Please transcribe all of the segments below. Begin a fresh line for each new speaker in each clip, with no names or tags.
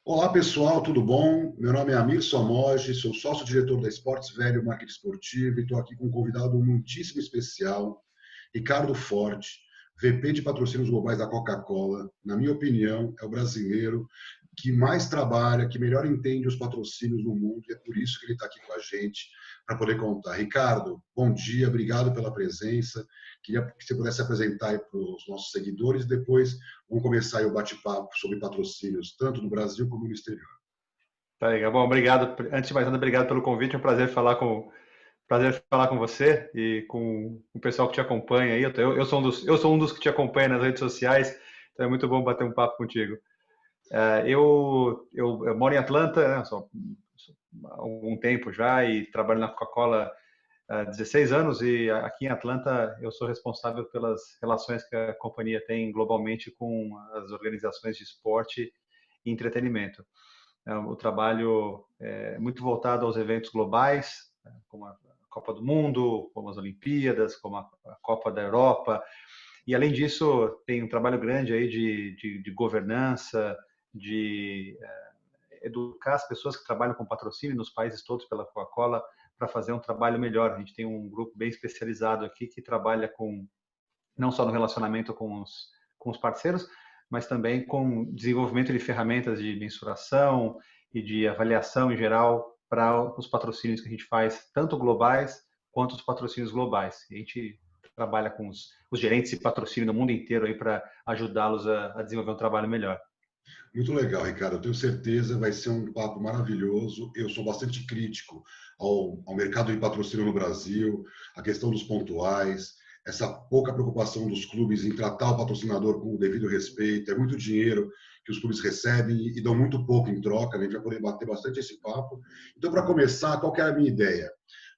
Olá pessoal, tudo bom? Meu nome é Amir Somoge, sou sócio-diretor da Esportes Velho Marketing Esportivo e estou aqui com um convidado muitíssimo especial, Ricardo Forte, VP de Patrocínios Globais da Coca-Cola. Na minha opinião, é o brasileiro que mais trabalha, que melhor entende os patrocínios no mundo e é por isso que ele está aqui com a gente para poder contar. Ricardo, bom dia, obrigado pela presença. Queria que você pudesse apresentar aí para os nossos seguidores e depois vamos começar aí o bate-papo sobre patrocínios, tanto no Brasil como no exterior.
Tá legal. Bom, obrigado. Antes de mais nada, obrigado pelo convite. É um prazer falar com você e com o pessoal que te acompanha aí. Eu sou um dos que te acompanha nas redes sociais, então é muito bom bater um papo contigo. Eu moro em Atlanta, né, há algum tempo já e trabalho na Coca-Cola há 16 anos e aqui em Atlanta eu sou responsável pelas relações que a companhia tem globalmente com as organizações de esporte e entretenimento. O trabalho é muito voltado aos eventos globais, como a Copa do Mundo, como as Olimpíadas, como a Copa da Europa. E, além disso, tem um trabalho grande aí de governança, de educar as pessoas que trabalham com patrocínio nos países todos pela Coca-Cola para fazer um trabalho melhor. A gente tem um grupo bem especializado aqui que trabalha com não só no relacionamento com os parceiros, mas também com desenvolvimento de ferramentas de mensuração e de avaliação em geral para os patrocínios que a gente faz, tanto globais quanto os patrocínios globais. E a gente trabalha com os gerentes de patrocínio no mundo inteiro aí para ajudá-los a desenvolver um trabalho melhor.
Muito legal, Ricardo. Eu tenho certeza vai ser um papo maravilhoso. Eu sou bastante crítico ao mercado de patrocínio no Brasil, a questão dos pontuais, essa pouca preocupação dos clubes em tratar o patrocinador com o devido respeito. É muito dinheiro que os clubes recebem e dão muito pouco em troca. Né? A gente vai poder bater bastante esse papo. Então, para começar, qual que é a minha ideia?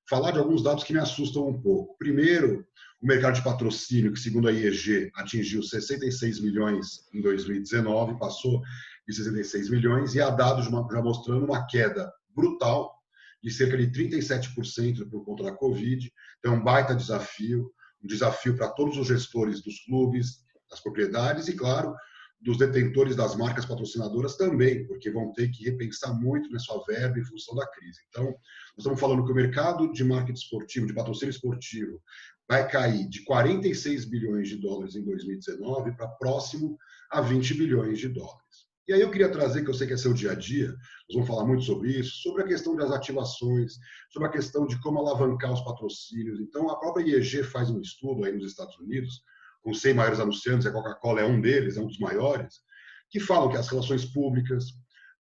Falar de alguns dados que me assustam um pouco. Primeiro, o mercado de patrocínio, que segundo a IEG atingiu 66 milhões em 2019, passou de 66 milhões, e há dados já mostrando uma queda brutal de cerca de 37% por conta da Covid. Então, é um baita desafio, um desafio para todos os gestores dos clubes, das propriedades e, claro, dos detentores das marcas patrocinadoras também, porque vão ter que repensar muito na sua verba em função da crise. Então, nós estamos falando que o mercado de marketing esportivo, de patrocínio esportivo, vai cair de 46 bilhões de dólares em 2019 para próximo a 20 bilhões de dólares. E aí eu queria trazer, que eu sei que é seu dia a dia, nós vamos falar muito sobre isso, sobre a questão das ativações, sobre a questão de como alavancar os patrocínios. Então, a própria IEG faz um estudo aí nos Estados Unidos, com 100 maiores anunciantes, a Coca-Cola é um deles, é um dos maiores, que falam que as relações públicas,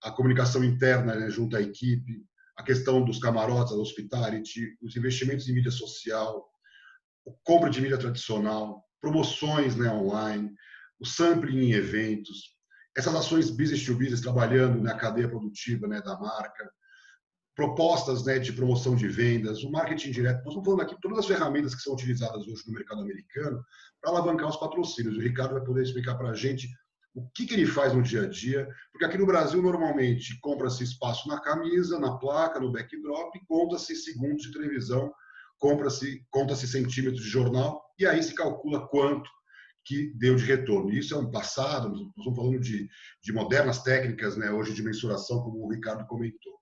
a comunicação interna, né, junto à equipe, a questão dos camarotes, a hospitality, os investimentos em mídia social, compra de mídia tradicional, promoções, né, online, o sampling em eventos, essas ações business to business trabalhando na cadeia produtiva, né, da marca, propostas, né, de promoção de vendas, o marketing direto. Nós estamos falando aqui de todas as ferramentas que são utilizadas hoje no mercado americano para alavancar os patrocínios. O Ricardo vai poder explicar para a gente o que ele faz no dia a dia, porque aqui no Brasil, normalmente, compra-se espaço na camisa, na placa, no backdrop, e conta-se segundos de televisão, conta-se centímetros de jornal, e aí se calcula quanto que deu de retorno. Isso é um passado, nós estamos falando de modernas técnicas, né, hoje de mensuração, como o Ricardo comentou.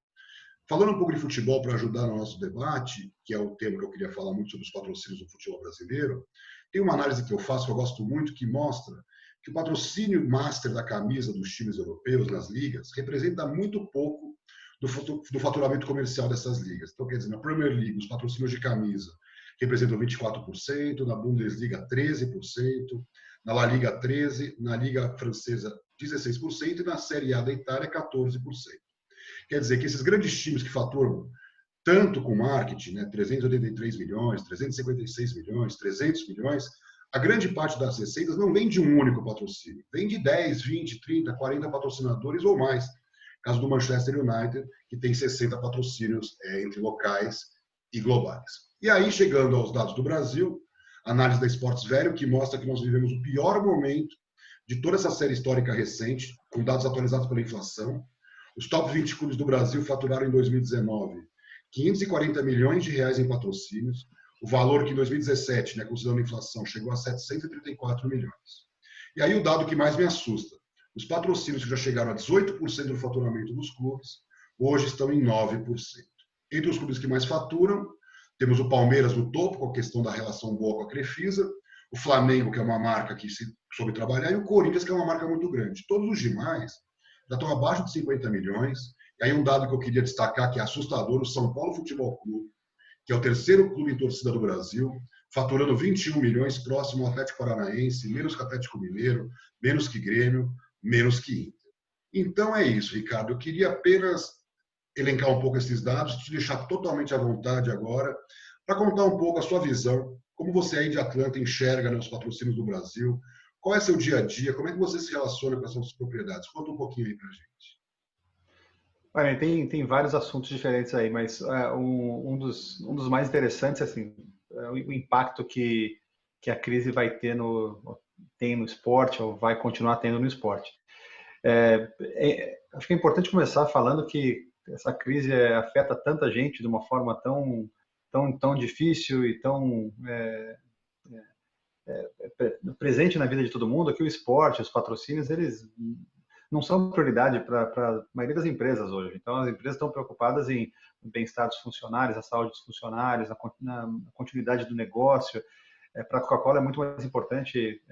Falando um pouco de futebol para ajudar no nosso debate, que é o tema que eu queria falar muito sobre os patrocínios do futebol brasileiro, tem uma análise que eu faço, que eu gosto muito, que mostra que o patrocínio master da camisa dos times europeus nas ligas representa muito pouco do faturamento comercial dessas ligas. Então, quer dizer, na Premier League, os patrocínios de camisa representam 24%, na Bundesliga 13%, na La Liga 13%, na Liga Francesa 16% e na Série A da Itália 14%. Quer dizer que esses grandes times que faturam tanto com marketing, né, 383 milhões, 356 milhões, 300 milhões, a grande parte das receitas não vem de um único patrocínio, vem de 10, 20, 30, 40 patrocinadores ou mais. Caso do Manchester United, que tem 60 patrocínios entre locais e globais. E aí, chegando aos dados do Brasil, análise da Esportes Velho, que mostra que nós vivemos o pior momento de toda essa série histórica recente, com dados atualizados pela inflação. Os top 20 clubes do Brasil faturaram em 2019 540 milhões de reais em patrocínios, o valor que em 2017, né, considerando a inflação, chegou a 734 milhões. E aí o dado que mais me assusta, Os patrocínios que já chegaram a 18% do faturamento dos clubes, hoje estão em 9%. Entre os clubes que mais faturam, temos o Palmeiras no topo, com a questão da relação boa com a Crefisa, o Flamengo, que é uma marca que se soube trabalhar, e o Corinthians, que é uma marca muito grande. Todos os demais já estão abaixo de 50 milhões. E aí um dado que eu queria destacar, que é assustador, o São Paulo Futebol Clube, que é o terceiro clube em torcida do Brasil, faturando 21 milhões, próximo ao Atlético Paranaense, menos que Atlético Mineiro, menos que Grêmio, menos que Inter. Então é isso, Ricardo. Eu queria apenas elencar um pouco esses dados, te deixar totalmente à vontade agora, para contar um pouco a sua visão, como você aí de Atlanta enxerga, né, os patrocínios do Brasil, qual é seu dia a dia, como é que você se relaciona com essas propriedades? Conta um pouquinho aí para a gente.
Olha, tem vários assuntos diferentes aí, mas um dos mais interessantes, assim, é o impacto que a crise vai ter tem no esporte, ou vai continuar tendo no esporte. Acho que é importante começar falando que essa crise afeta tanta gente de uma forma tão difícil e tão presente na vida de todo mundo, que o esporte, os patrocínios, eles não são prioridade para a maioria das empresas hoje. Então, as empresas estão preocupadas em bem-estar dos funcionários, a saúde dos funcionários, na continuidade do negócio. Para a Coca-Cola é muito mais importante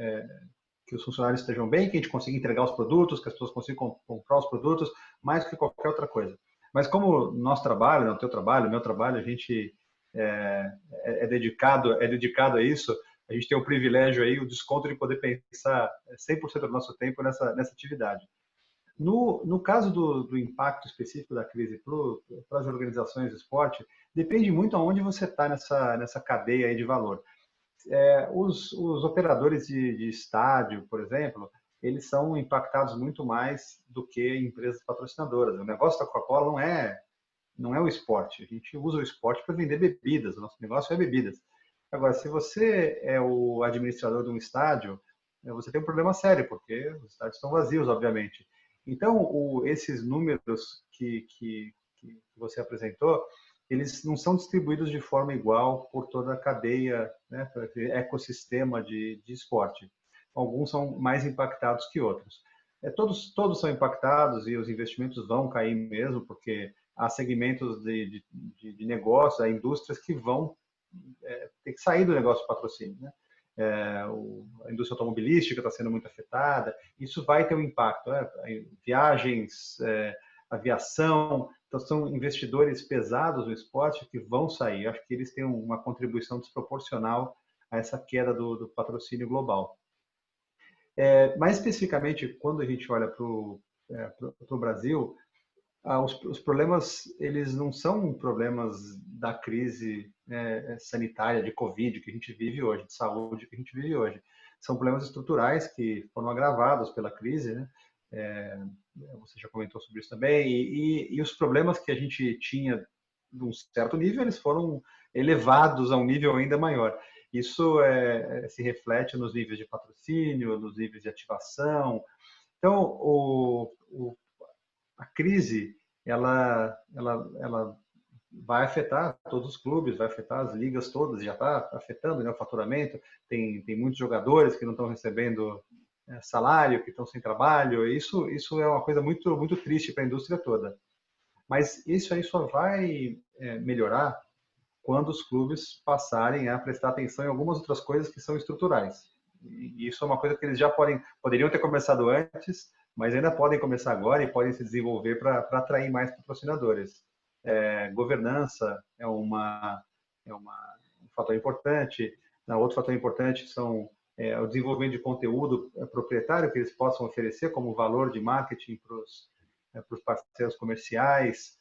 que os funcionários estejam bem, que a gente consiga entregar os produtos, que as pessoas consigam comprar os produtos, mais do que qualquer outra coisa. Mas como nosso trabalho, o teu trabalho, o meu trabalho, a gente é dedicado a isso, a gente tem o privilégio aí, o desconto de poder pensar 100% do nosso tempo nessa atividade. No caso do impacto específico da crise para as organizações de esporte, depende muito aonde você está nessa cadeia aí de valor. Os operadores de estádio, por exemplo, eles são impactados muito mais do que empresas patrocinadoras. O negócio da Coca-Cola não é o esporte. A gente usa o esporte para vender bebidas. O nosso negócio é bebidas. Agora, se você é o administrador de um estádio, você tem um problema sério, porque os estádios estão vazios, obviamente. Então, esses números que você apresentou, eles não são distribuídos de forma igual por toda a cadeia, né, ecossistema de esporte. Alguns são mais impactados que outros. Todos são impactados e os investimentos vão cair mesmo, porque há segmentos de negócios, há indústrias que vão ter que sair do negócio de patrocínio, né? A indústria automobilística está sendo muito afetada, isso vai ter um impacto, né? Viagens, aviação, então são investidores pesados no esporte que vão sair. Acho que eles têm uma contribuição desproporcional a essa queda do patrocínio global. Mais especificamente, quando a gente olha para o Brasil, os problemas, eles não são problemas da crise sanitária de Covid que a gente vive hoje, de saúde que a gente vive hoje. São problemas estruturais que foram agravados pela crise, né? Você já comentou sobre isso também, e os problemas que a gente tinha de um certo nível, eles foram elevados a um nível ainda maior. Isso se reflete nos níveis de patrocínio, nos níveis de ativação. Então, a crise, ela vai afetar todos os clubes, vai afetar as ligas todas, já está afetando, né, o faturamento. Tem muitos jogadores que não estão recebendo salário, que estão sem trabalho. Isso é uma coisa muito, muito triste para a indústria toda. Mas isso aí só vai melhorar quando os clubes passarem a prestar atenção em algumas outras coisas que são estruturais. E isso é uma coisa que eles já poderiam ter começado antes, mas ainda podem começar agora e podem se desenvolver para atrair mais patrocinadores. Governança é um fator importante. Outro fator importante são o desenvolvimento de conteúdo proprietário que eles possam oferecer como valor de marketing para os parceiros comerciais.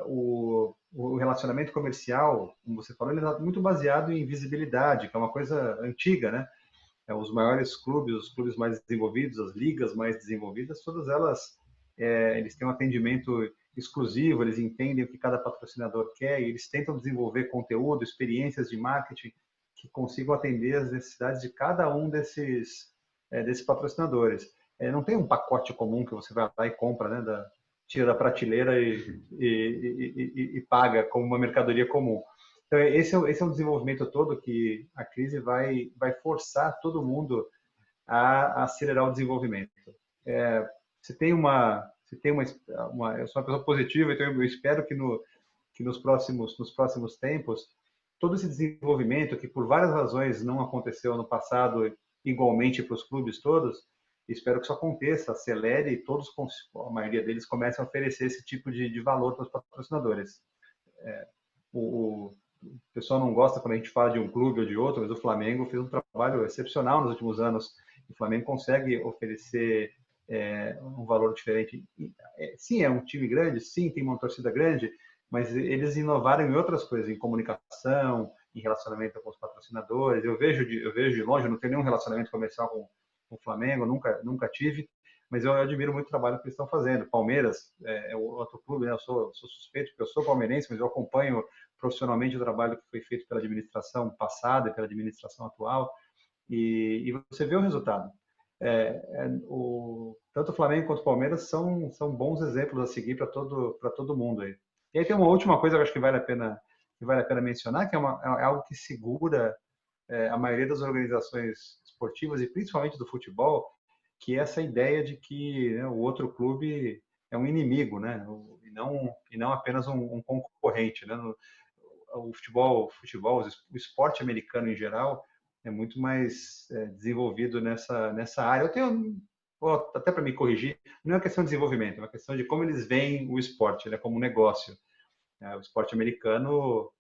O relacionamento comercial, como você falou, ele é muito baseado em visibilidade, que é uma coisa antiga, né? Os maiores clubes, os clubes mais desenvolvidos, as ligas mais desenvolvidas, todas elas, eles têm um atendimento exclusivo, eles entendem o que cada patrocinador quer e eles tentam desenvolver conteúdo, experiências de marketing que consigam atender as necessidades de cada um desses patrocinadores. Não tem um pacote comum que você vai lá e compra, né, tira da prateleira e paga como uma mercadoria comum. Então, esse é um desenvolvimento todo que a crise vai forçar todo mundo a acelerar o desenvolvimento. você tem eu sou uma pessoa positiva, então eu espero que nos próximos tempos, todo esse desenvolvimento que por várias razões não aconteceu no passado igualmente para os clubes todos, espero que isso aconteça, acelere e todos, a maioria deles, comecem a oferecer esse tipo de valor para os patrocinadores. O pessoal não gosta quando a gente fala de um clube ou de outro, mas o Flamengo fez um trabalho excepcional nos últimos anos. O Flamengo consegue oferecer um valor diferente. Sim, é um time grande, sim, tem uma torcida grande, mas eles inovaram em outras coisas, em comunicação, em relacionamento com os patrocinadores. Eu vejo de longe, eu não tenho nenhum relacionamento comercial com o Flamengo, nunca tive, mas eu admiro muito o trabalho que eles estão fazendo. Palmeiras é outro clube, né? Eu sou suspeito porque eu sou palmeirense, mas eu acompanho profissionalmente o trabalho que foi feito pela administração passada e pela administração atual, e você vê o resultado. Tanto o Flamengo quanto o Palmeiras são bons exemplos a seguir para todo mundo aí. E aí tem uma última coisa que eu acho que vale a pena mencionar, que é algo que segura a maioria das organizações esportivas e principalmente do futebol, que é essa ideia de que, né, o outro clube é um inimigo, né, e não apenas um concorrente, né? O futebol, o esporte americano em geral é muito mais desenvolvido nessa área. Eu tenho, até para me corrigir, não é uma questão de desenvolvimento, é uma questão de como eles veem o esporte, né, como um negócio. O esporte americano,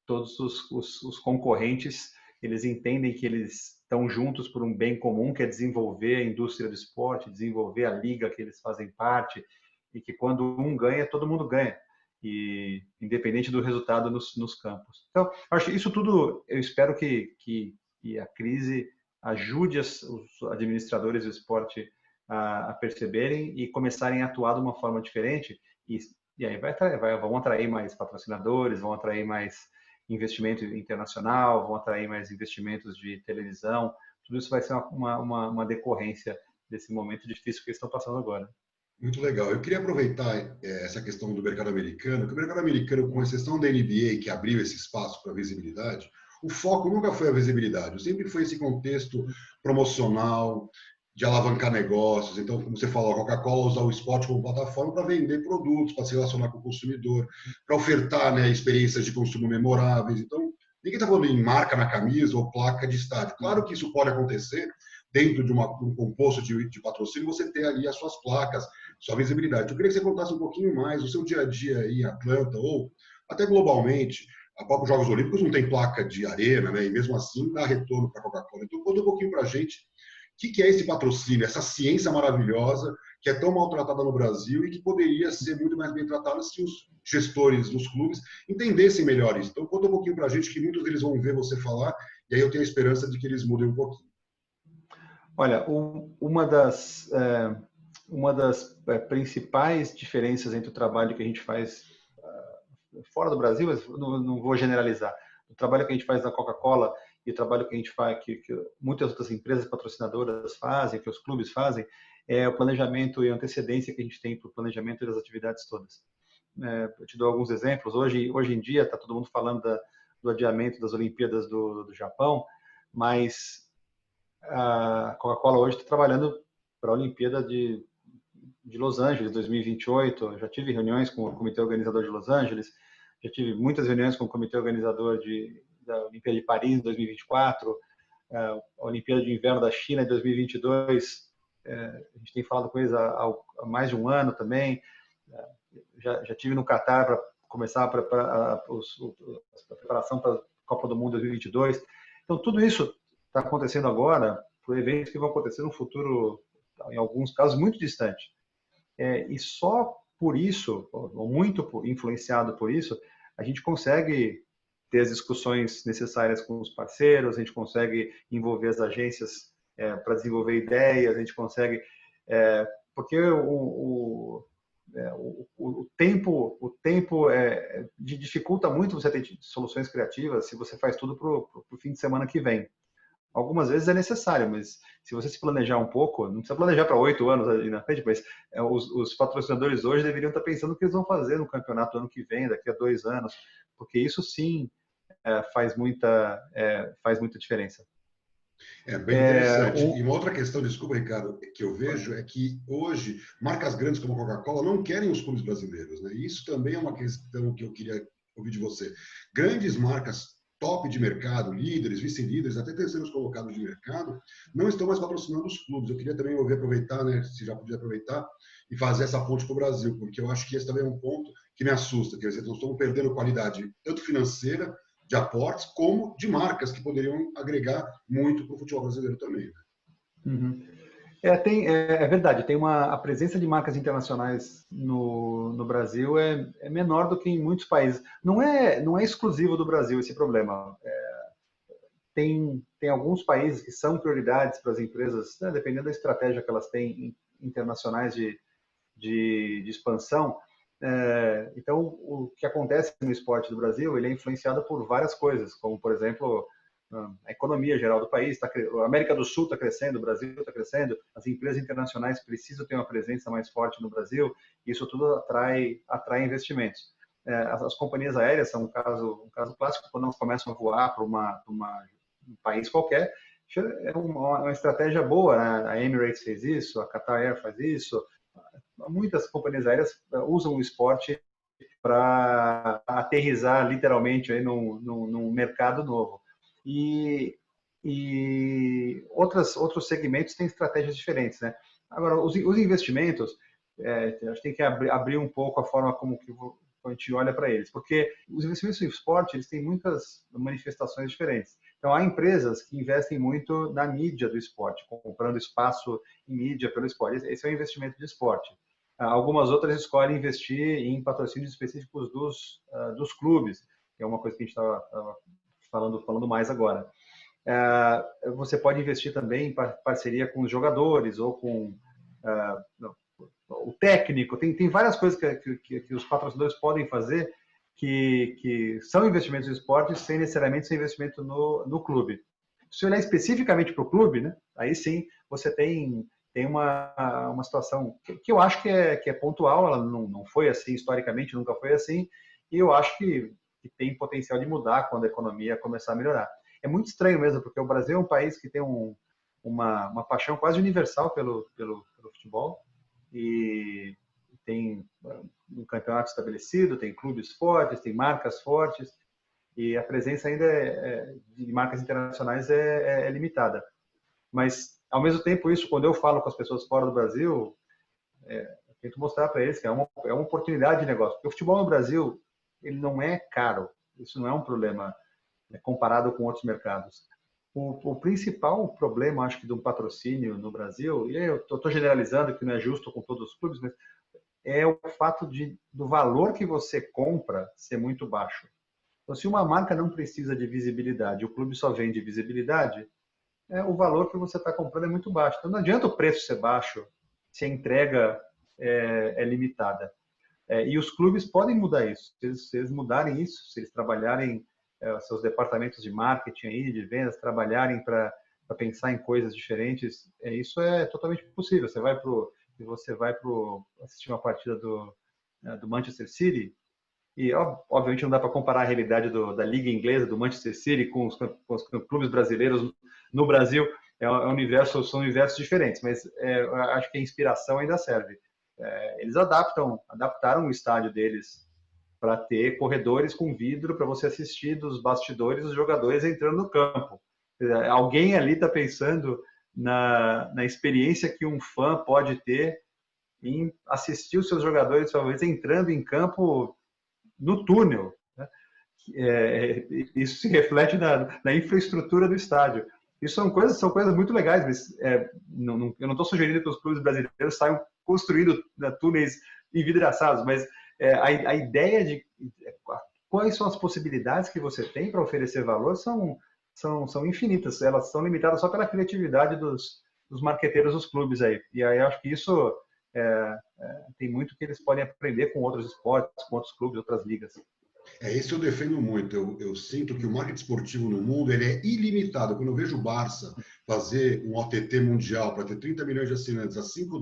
todos os concorrentes, eles entendem que eles estão juntos por um bem comum, que é desenvolver a indústria do esporte, desenvolver a liga que eles fazem parte, e que quando um ganha, todo mundo ganha, e independente do resultado nos campos. Então, acho que isso tudo, eu espero que a crise ajude os administradores do esporte a perceberem e começarem a atuar de uma forma diferente, e aí vão atrair mais patrocinadores, vão atrair mais investimento internacional, vão atrair mais investimentos de televisão. Tudo isso vai ser uma decorrência desse momento difícil que eles estão passando agora.
Muito legal. Eu queria aproveitar essa questão do mercado americano, que o mercado americano, com exceção da NBA, que abriu esse espaço para a visibilidade, o foco nunca foi a visibilidade, sempre foi esse contexto promocional, de alavancar negócios. Então, como você falou, a Coca-Cola usa o esporte como plataforma para vender produtos, para se relacionar com o consumidor, para ofertar, né, experiências de consumo memoráveis. Então, ninguém está falando em marca na camisa ou placa de estádio. Claro que isso pode acontecer dentro de um composto de patrocínio, você ter ali as suas placas, sua visibilidade. Eu queria que você contasse um pouquinho mais o seu dia a dia aí em Atlanta, ou até globalmente. A própria Jogos Olímpicos não tem placa de arena, né? E mesmo assim dá retorno para a Coca-Cola. Então, conta um pouquinho para a gente o que é esse patrocínio, essa ciência maravilhosa que é tão maltratada no Brasil e que poderia ser muito mais bem tratada se os gestores dos clubes entendessem melhor isso. Então, conta um pouquinho para a gente, que muitos deles vão ver você falar, e aí eu tenho a esperança de que eles mudem um pouquinho.
Olha, uma das principais diferenças entre o trabalho que a gente faz fora do Brasil, mas não vou generalizar, o trabalho que a gente faz na Coca-Cola e o trabalho que a gente faz, que muitas outras empresas patrocinadoras fazem, que os clubes fazem, é o planejamento e a antecedência que a gente tem para o planejamento das atividades todas. Eu te dou alguns exemplos. Hoje em dia está todo mundo falando do adiamento das Olimpíadas do Japão, mas a Coca-Cola hoje está trabalhando para a Olimpíada de Los Angeles 2028. Eu já tive reuniões com o comitê organizador de Los Angeles, já tive muitas reuniões com o comitê organizador da Olimpíada de Paris em 2024, a Olimpíada de Inverno da China em 2022. A gente tem falado com eles há mais de um ano também. Já tive no Catar para começar a preparação para a Copa do Mundo 2022. Então, tudo isso está acontecendo agora por eventos que vão acontecer no futuro, em alguns casos, muito distante. E só por isso, ou muito influenciado por isso, a gente consegue ter as discussões necessárias com os parceiros, a gente consegue envolver as agências para desenvolver ideias, a gente consegue... porque o tempo dificulta muito você ter soluções criativas se você faz tudo para o fim de semana que vem. Algumas vezes é necessário, mas se você se planejar um pouco, não precisa planejar para 8 anos ali na frente, mas os patrocinadores hoje deveriam estar pensando o que eles vão fazer no campeonato do ano que vem, daqui a 2 anos, porque isso sim faz muita diferença.
É bem interessante. E uma outra questão, desculpa, Ricardo, que eu vejo é que hoje marcas grandes como a Coca-Cola não querem os clubes brasileiros, né? E isso também é uma questão que eu queria ouvir de você. Grandes marcas top de mercado, líderes, vice-líderes, até terceiros colocados de mercado, não estão mais patrocinando os clubes. Eu queria também ouvir, aproveitar, né, se já podia aproveitar e fazer essa ponte para o Brasil, porque eu acho que esse também é um ponto que me assusta. Quer dizer, nós estamos perdendo qualidade tanto financeira de aportes, como de marcas que poderiam agregar muito para o futebol brasileiro também. Né?
Uhum. É verdade, a presença de marcas internacionais no Brasil é menor do que em muitos países. Não é exclusivo do Brasil esse problema. Tem alguns países que são prioridades para as empresas, né, dependendo da estratégia que elas têm internacionais de expansão. Então, o que acontece no esporte do Brasil, ele é influenciado por várias coisas, como, por exemplo, a economia geral do país, a América do Sul está crescendo, o Brasil está crescendo, as empresas internacionais precisam ter uma presença mais forte no Brasil, e isso tudo atrai investimentos. As companhias aéreas são um caso clássico, quando elas começam a voar para um país qualquer, é uma estratégia boa, né? A Emirates fez isso, a Qatar Air faz isso, muitas companhias aéreas usam o esporte para aterrissar literalmente aí num mercado novo. E outros segmentos têm estratégias diferentes, né? Agora, os investimentos, a gente tem que abrir um pouco a forma como que a gente olha para eles, porque os investimentos em esporte, eles têm muitas manifestações diferentes. Então, há empresas que investem muito na mídia do esporte, comprando espaço em mídia pelo esporte. Esse é o investimento de esporte. Algumas outras escolhem investir em patrocínios específicos dos clubes, que é uma coisa que a gente estava falando mais agora. Você pode investir também em parceria com os jogadores ou com o técnico. Tem várias coisas que os patrocinadores podem fazer que são investimentos em esporte sem necessariamente ser investimento no clube. Se olhar especificamente para o clube, né, aí sim você tem uma situação que eu acho que é pontual, ela não foi assim historicamente, nunca foi assim, e eu acho que tem potencial de mudar quando a economia começar a melhorar. É muito estranho mesmo, porque o Brasil é um país que tem uma paixão quase universal pelo futebol, e tem um campeonato estabelecido, tem clubes fortes, tem marcas fortes, e a presença ainda de marcas internacionais é limitada. Mas, ao mesmo tempo, isso, quando eu falo com as pessoas fora do Brasil, eu tento mostrar para eles que é uma oportunidade de negócio. Porque o futebol no Brasil, ele não é caro. Isso não é um problema comparado com outros mercados. O principal problema, acho que, do patrocínio no Brasil, e eu estou generalizando que não é justo com todos os clubes, mas é o fato do valor que você compra ser muito baixo. Então, se uma marca não precisa de visibilidade, o clube só vende visibilidade, o valor que você está comprando é muito baixo. Então, não adianta o preço ser baixo se a entrega é limitada. E os clubes podem mudar isso. Se eles mudarem isso, se eles trabalharem seus departamentos de marketing, aí, de vendas, trabalharem para pensar em coisas diferentes, isso é totalmente possível. Você vai para assistir uma partida do Manchester City, e obviamente não dá para comparar a realidade da liga inglesa, do Manchester City, com os clubes brasileiros no Brasil. São universos diferentes, mas acho que a inspiração ainda serve. Eles adaptaram o estádio deles para ter corredores com vidro para você assistir dos bastidores os jogadores entrando no campo. Alguém ali está pensando na experiência que um fã pode ter em assistir os seus jogadores favoritos entrando em campo no túnel. Né? Isso se reflete na infraestrutura do estádio. Isso são coisas muito legais, mas eu não estou sugerindo que os clubes brasileiros saiam construindo túneis envidraçados, mas a ideia de quais são as possibilidades que você tem para oferecer valor são infinitas. Elas são limitadas só pela criatividade dos marqueteiros dos clubes aí. E aí eu acho que isso tem muito que eles podem aprender com outros esportes, com outros clubes, outras ligas.
Isso eu defendo muito. Eu sinto que o marketing esportivo no mundo ele é ilimitado. Quando eu vejo o Barça fazer um OTT mundial para ter 30 milhões de assinantes a 5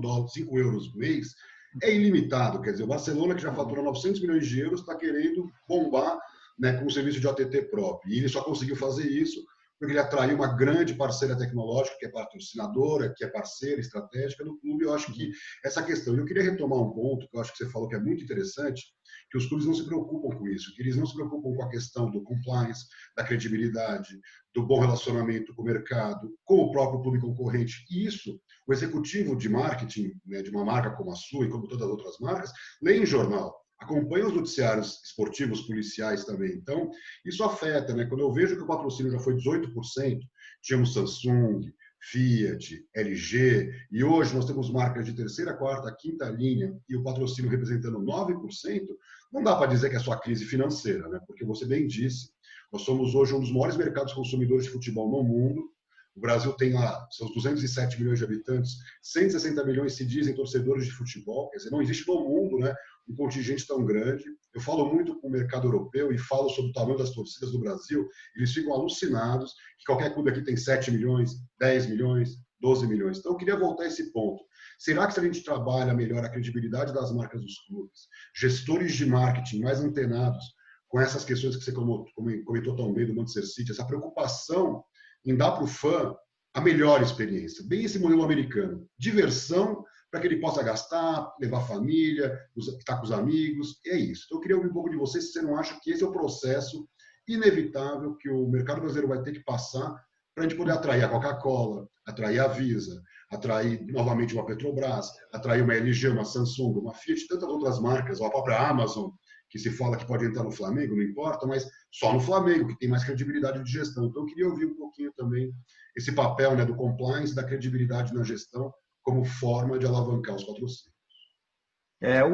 euros por mês, é ilimitado. Quer dizer, o Barcelona, que já fatura 900 milhões de euros, está querendo bombar, né, com um serviço de OTT próprio. E ele só conseguiu fazer isso porque ele atraiu uma grande parceira tecnológica, que é patrocinadora, que é parceira estratégica do clube. Eu acho que essa questão. Eu queria retomar um ponto que eu acho que você falou que é muito interessante, que os clubes não se preocupam com isso, que eles não se preocupam com a questão do compliance, da credibilidade, do bom relacionamento com o mercado, com o próprio clube concorrente. E isso, o executivo de marketing, né, de uma marca como a sua e como todas as outras marcas, lê em jornal, acompanha os noticiários esportivos, policiais também. Então, isso afeta, né? Quando eu vejo que o patrocínio já foi 18%, tínhamos Samsung, Fiat, LG, e hoje nós temos marcas de terceira, quarta, quinta linha e o patrocínio representando 9%, não dá para dizer que é só a crise financeira, né? Porque você bem disse, nós somos hoje um dos maiores mercados consumidores de futebol no mundo. O Brasil tem lá seus 207 milhões de habitantes, 160 milhões se dizem torcedores de futebol, quer dizer, não existe no mundo, né, um contingente tão grande. Eu falo muito com o mercado europeu e falo sobre o tamanho das torcidas do Brasil, eles ficam alucinados que qualquer clube aqui tem 7 milhões, 10 milhões, 12 milhões. Então, eu queria voltar a esse ponto. Será que se a gente trabalha melhor a credibilidade das marcas dos clubes, gestores de marketing mais antenados com essas questões que você comentou tão bem do Manchester City, essa preocupação em dar para o fã a melhor experiência, bem esse modelo americano, diversão para que ele possa gastar, levar a família, estar com os amigos, é isso. Então eu queria ouvir um pouco de você, se você não acha que esse é o processo inevitável que o mercado brasileiro vai ter que passar para a gente poder atrair a Coca-Cola, atrair a Visa, atrair novamente uma Petrobras, atrair uma LG, uma Samsung, uma Fiat, tantas outras marcas, ou a própria Amazon, que se fala que pode entrar no Flamengo, não importa, mas só no Flamengo, que tem mais credibilidade de gestão. Então, eu queria ouvir um pouquinho também esse papel, né, do compliance, da credibilidade na gestão, como forma de alavancar os patrocínios.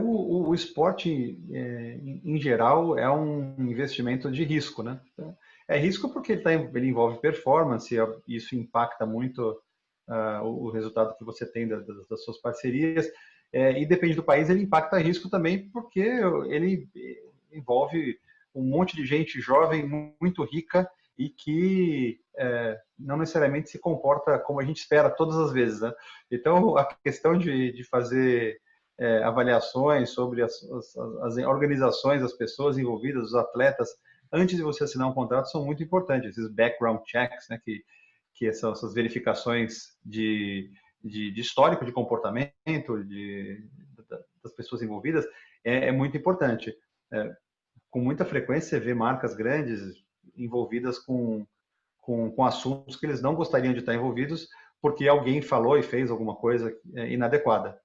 O esporte, em geral, é um investimento de risco, né? Então, é risco porque ele envolve performance, isso impacta muito o resultado que você tem das suas parcerias. E depende do país, ele impacta risco também, porque ele envolve um monte de gente jovem, muito rica e que não necessariamente se comporta como a gente espera todas as vezes, né? Então, a questão de fazer avaliações sobre as organizações, as pessoas envolvidas, os atletas, antes de você assinar um contrato, são muito importantes. Esses background checks, né, que são essas verificações de histórico de comportamento das pessoas envolvidas, é muito importante. Com muita frequência você vê marcas grandes envolvidas com assuntos que eles não gostariam de estar envolvidos porque alguém falou e fez alguma coisa inadequada.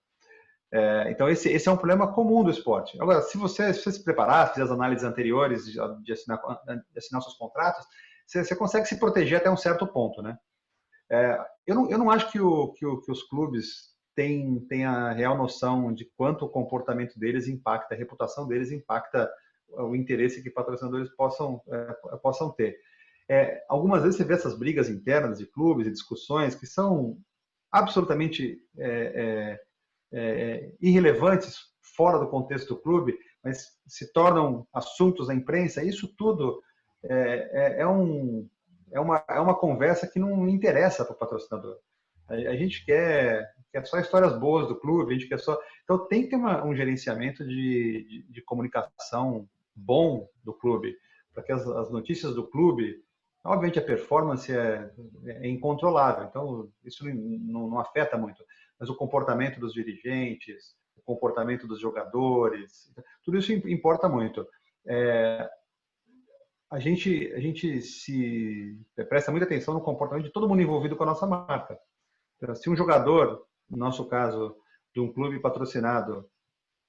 Então esse é um problema comum do esporte. Agora, se você se preparar, fizer as análises anteriores de assinar seus contratos, você consegue se proteger até um certo ponto, né? Eu não acho que os clubes têm a real noção de quanto o comportamento deles impacta, a reputação deles impacta o interesse que patrocinadores possam ter. Algumas vezes você vê essas brigas internas de clubes e discussões que são absolutamente irrelevantes fora do contexto do clube, mas se tornam assuntos da imprensa. Isso tudo é uma conversa que não interessa para o patrocinador. A gente quer só histórias boas do clube, a gente quer só... Então tem que ter um gerenciamento de comunicação bom do clube, para que as notícias do clube, obviamente a performance é incontrolável, então isso não afeta muito, mas o comportamento dos dirigentes, o comportamento dos jogadores, tudo isso importa muito. A gente se presta muita atenção no comportamento de todo mundo envolvido com a nossa marca. Então, se um jogador, no nosso caso, de um clube patrocinado,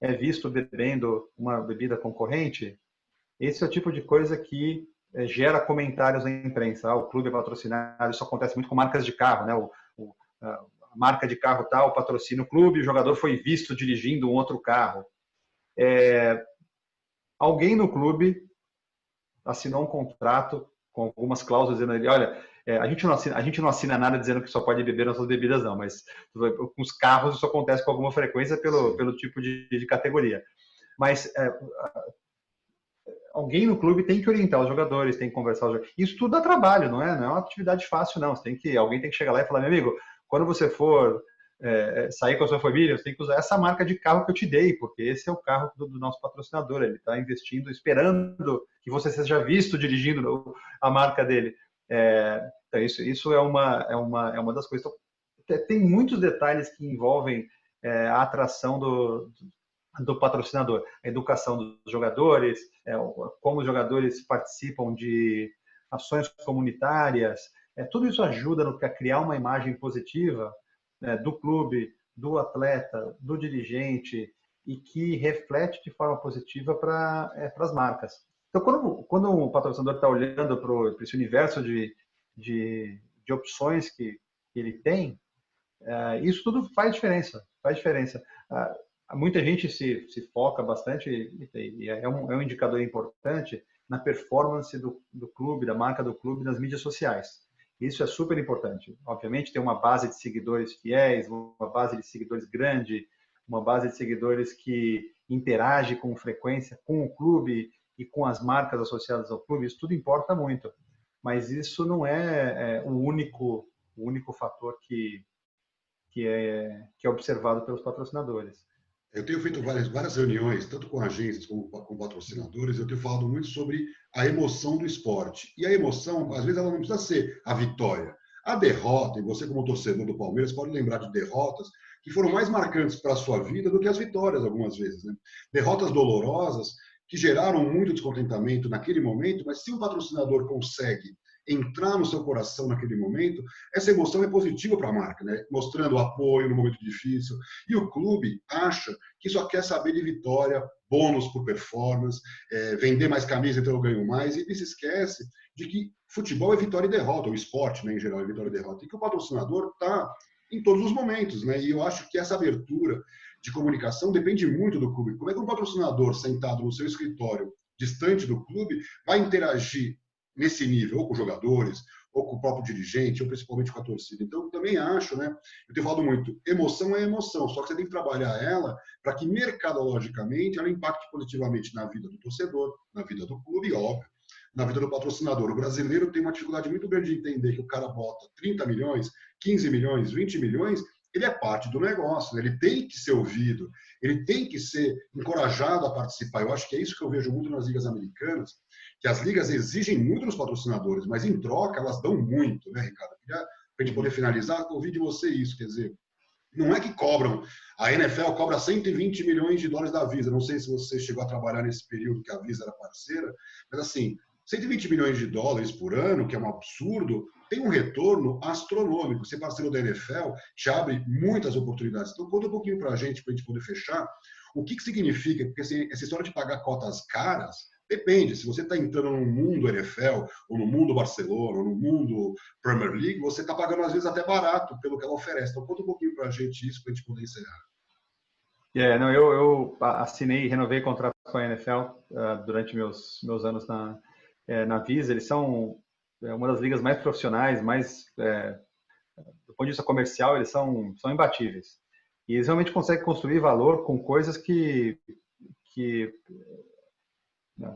é visto bebendo uma bebida concorrente, esse é o tipo de coisa que gera comentários na imprensa. O clube é patrocinado, isso acontece muito com marcas de carro, né? A marca de carro tal patrocina o clube, o jogador foi visto dirigindo um outro carro. Alguém no clube assinou um contrato com algumas cláusulas dizendo, olha, a gente não assina nada dizendo que só pode beber nossas bebidas, não, mas com os carros isso acontece com alguma frequência pelo tipo de categoria. Mas alguém no clube tem que orientar os jogadores, tem que conversar os jogadores. Isso tudo dá trabalho, não é uma atividade fácil, não. Alguém tem que chegar lá e falar, meu amigo, quando você for sair com a sua família, você tem que usar essa marca de carro que eu te dei, porque esse é o carro do nosso patrocinador, ele está investindo, esperando que você seja visto dirigindo a marca dele. Então isso é uma das coisas. Então, tem muitos detalhes que envolvem a atração do patrocinador, a educação dos jogadores, como os jogadores participam de ações comunitárias, tudo isso ajuda a criar uma imagem positiva do clube, do atleta, do dirigente, e que reflete de forma positiva para as marcas. Então, quando o patrocinador está olhando para esse universo de opções que ele tem, isso tudo faz diferença. Faz diferença. Muita gente se foca bastante, e é um indicador importante, na performance do clube, da marca do clube nas mídias sociais. Isso é super importante. Obviamente, tem uma base de seguidores fiéis, uma base de seguidores grande, uma base de seguidores que interage com frequência com o clube e com as marcas associadas ao clube. Isso tudo importa muito. Mas isso não é o único fator que é observado pelos patrocinadores.
Eu tenho feito várias reuniões, tanto com agências como com patrocinadores, eu tenho falado muito sobre a emoção do esporte. E a emoção, às vezes, ela não precisa ser a vitória. A derrota, e você como torcedor do Palmeiras pode lembrar de derrotas que foram mais marcantes para a sua vida do que as vitórias, algumas vezes. Né? Derrotas dolorosas que geraram muito descontentamento naquele momento, mas se um patrocinador consegue entrar no seu coração naquele momento, essa emoção é positiva para a marca, né? Mostrando apoio no momento difícil. E o clube acha que só quer saber de vitória, bônus por performance, vender mais camisa, então eu ganho mais, e se esquece de que futebol é vitória e derrota, o esporte, né, em geral, é vitória e derrota, e que o patrocinador está em todos os momentos, né? E eu acho que essa abertura de comunicação depende muito do clube. Como é que um patrocinador sentado no seu escritório, distante do clube, vai interagir nesse nível, ou com jogadores, ou com o próprio dirigente, ou principalmente com a torcida? Então, eu também acho, né? Eu tenho falado muito, emoção é emoção, só que você tem que trabalhar ela para que, mercadologicamente, ela impacte positivamente na vida do torcedor, na vida do clube, óbvio, na vida do patrocinador. O brasileiro tem uma dificuldade muito grande de entender que o cara bota 30 milhões, 15 milhões, 20 milhões, ele é parte do negócio, né? Ele tem que ser ouvido, ele tem que ser encorajado a participar. Eu acho que é isso que eu vejo muito nas ligas americanas, que as ligas exigem muito dos patrocinadores, mas em troca elas dão muito, né, Ricardo? Para a gente poder finalizar, ouvi de você isso, quer dizer, não é que cobram, a NFL cobra 120 milhões de dólares da Visa, não sei se você chegou a trabalhar nesse período que a Visa era parceira, mas assim, 120 milhões de dólares por ano, que é um absurdo, tem um retorno astronômico. Ser parceiro da NFL te abre muitas oportunidades. Então, conta um pouquinho para a gente poder fechar, o que significa, porque assim, essa história de pagar cotas caras, depende. Se você está entrando no mundo NFL, ou no mundo Barcelona, ou no mundo Premier League, você está pagando, às vezes, até barato pelo que ela oferece. Então, conta um pouquinho para a gente isso, para a gente poder encerrar.
Não, eu assinei e renovei contrato com a NFL durante meus anos na Visa. Eles são uma das ligas mais profissionais, do ponto de vista comercial, eles são imbatíveis. E eles realmente conseguem construir valor com coisas que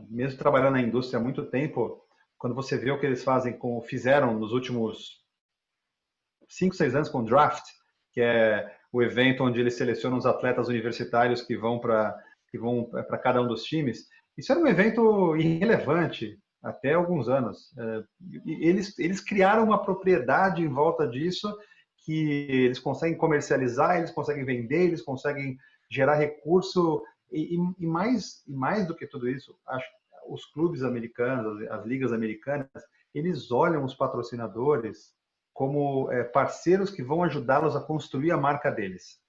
mesmo trabalhando na indústria há muito tempo, quando você vê o que eles fizeram nos últimos 5, 6 anos com o draft, que é o evento onde eles selecionam os atletas universitários que vão para cada um dos times, isso era um evento irrelevante até alguns anos. Eles criaram uma propriedade em volta disso que eles conseguem comercializar, eles conseguem vender, eles conseguem gerar recurso. E mais do que tudo isso, acho que os clubes americanos, as ligas americanas, eles olham os patrocinadores como parceiros que vão ajudá-los a construir a marca deles.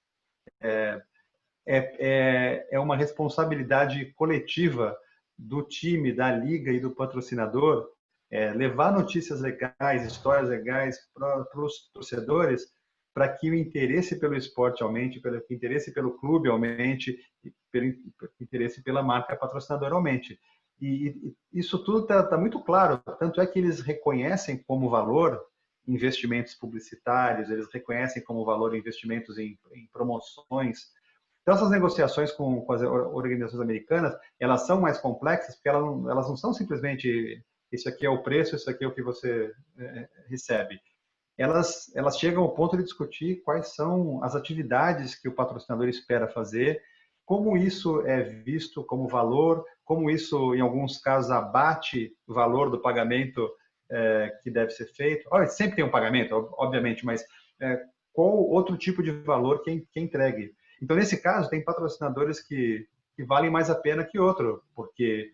É uma responsabilidade coletiva do time, da liga e do patrocinador levar notícias legais, histórias legais para os torcedores, para que o interesse pelo esporte aumente, para que o interesse pelo clube aumente, pelo interesse pela marca patrocinadora aumente. E isso tudo está muito claro, tanto é que eles reconhecem como valor investimentos publicitários, eles reconhecem como valor investimentos em promoções. Então, essas negociações com as organizações americanas, elas são mais complexas, porque elas não são simplesmente isso aqui é o preço, isso aqui é o que você recebe. Elas chegam ao ponto de discutir quais são as atividades que o patrocinador espera fazer, como isso é visto como valor, como isso, em alguns casos, abate o valor do pagamento que deve ser feito. Sempre tem um pagamento, obviamente, mas qual outro tipo de valor que entregue? Então, nesse caso, tem patrocinadores que valem mais a pena que outro, porque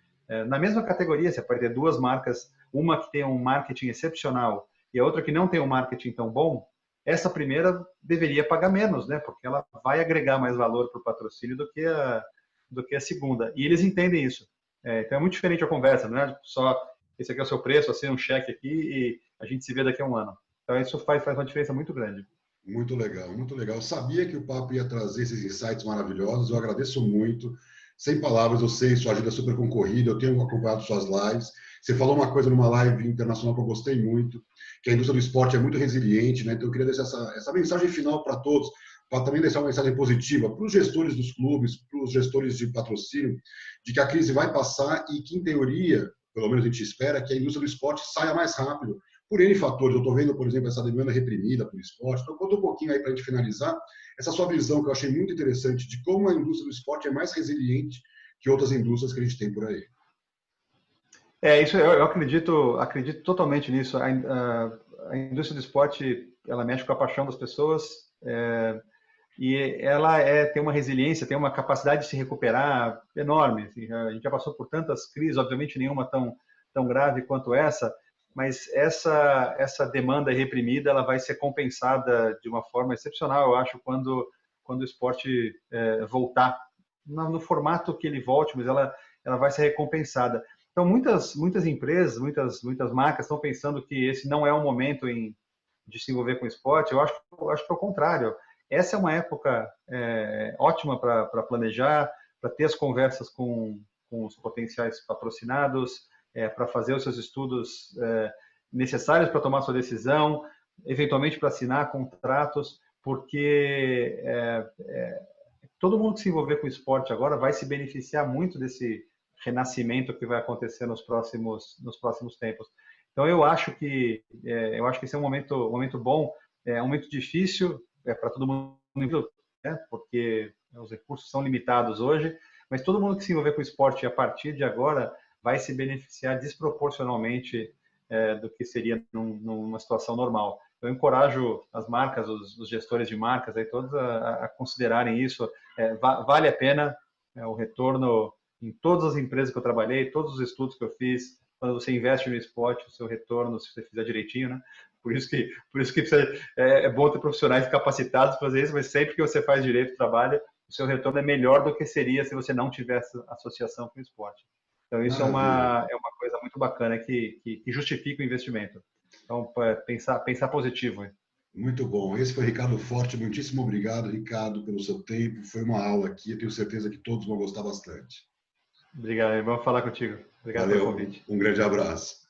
na mesma categoria você pode ter duas marcas, uma que tem um marketing excepcional e a outra que não tem um marketing tão bom. Essa primeira deveria pagar menos, né? Porque ela vai agregar mais valor para o patrocínio do que a segunda. E eles entendem isso. Então é muito diferente a conversa, não é só esse aqui é o seu preço, assina um cheque aqui e a gente se vê daqui a um ano. Então isso faz uma diferença muito grande.
Muito legal, muito legal. Eu sabia que o papo ia trazer esses insights maravilhosos. Eu agradeço muito. Sem palavras, eu sei, sua agenda é super concorrida. Eu tenho acompanhado suas lives. Você falou uma coisa numa live internacional que eu gostei muito, que a indústria do esporte é muito resiliente, né? Então eu queria deixar essa mensagem final para todos, para também deixar uma mensagem positiva para os gestores dos clubes, para os gestores de patrocínio, de que a crise vai passar e que, em teoria, pelo menos a gente espera, que a indústria do esporte saia mais rápido por N fatores. Eu estou vendo, por exemplo, essa demanda reprimida por esporte. Então, conta um pouquinho aí para a gente finalizar essa sua visão, que eu achei muito interessante, de como a indústria do esporte é mais resiliente que outras indústrias que a gente tem por aí.
Isso eu acredito totalmente nisso. A indústria do esporte, ela mexe com a paixão das pessoas, e ela tem uma resiliência, tem uma capacidade de se recuperar enorme. Assim, a gente já passou por tantas crises, obviamente nenhuma tão grave quanto essa, mas essa demanda reprimida ela vai ser compensada de uma forma excepcional, eu acho, quando o esporte voltar no formato que ele volte, mas ela vai ser recompensada. Então muitas empresas, muitas marcas estão pensando que esse não é o momento de se envolver com o esporte. Eu acho que é o contrário. Essa é uma época ótima para planejar, para ter as conversas com os potenciais patrocinados, para fazer os seus estudos necessários para tomar sua decisão, eventualmente para assinar contratos, porque todo mundo que se envolver com o esporte agora vai se beneficiar muito desse renascimento que vai acontecer nos próximos tempos. Então eu acho que esse é um momento bom, um momento difícil para todo mundo, né? Porque os recursos são limitados hoje, mas todo mundo que se envolver com o esporte a partir de agora vai se beneficiar desproporcionalmente do que seria numa situação normal. Eu encorajo as marcas, os gestores de marcas, aí todos a considerarem isso. Vale a pena o retorno em todas as empresas que eu trabalhei, todos os estudos que eu fiz. Quando você investe no esporte, o seu retorno, se você fizer direitinho, né? Por isso que é bom ter profissionais capacitados para fazer isso, mas sempre que você faz direito o trabalho, o seu retorno é melhor do que seria se você não tivesse associação com o esporte. Então, isso é uma coisa muito bacana que justifica o investimento. Então, pensar positivo.
Muito bom. Esse foi Ricardo Forte. Muitíssimo obrigado, Ricardo, pelo seu tempo. Foi uma aula aqui. Eu tenho certeza que todos vão gostar bastante.
Obrigado. Vamos falar contigo. Obrigado
Valeu.
pelo convite.
Um grande abraço.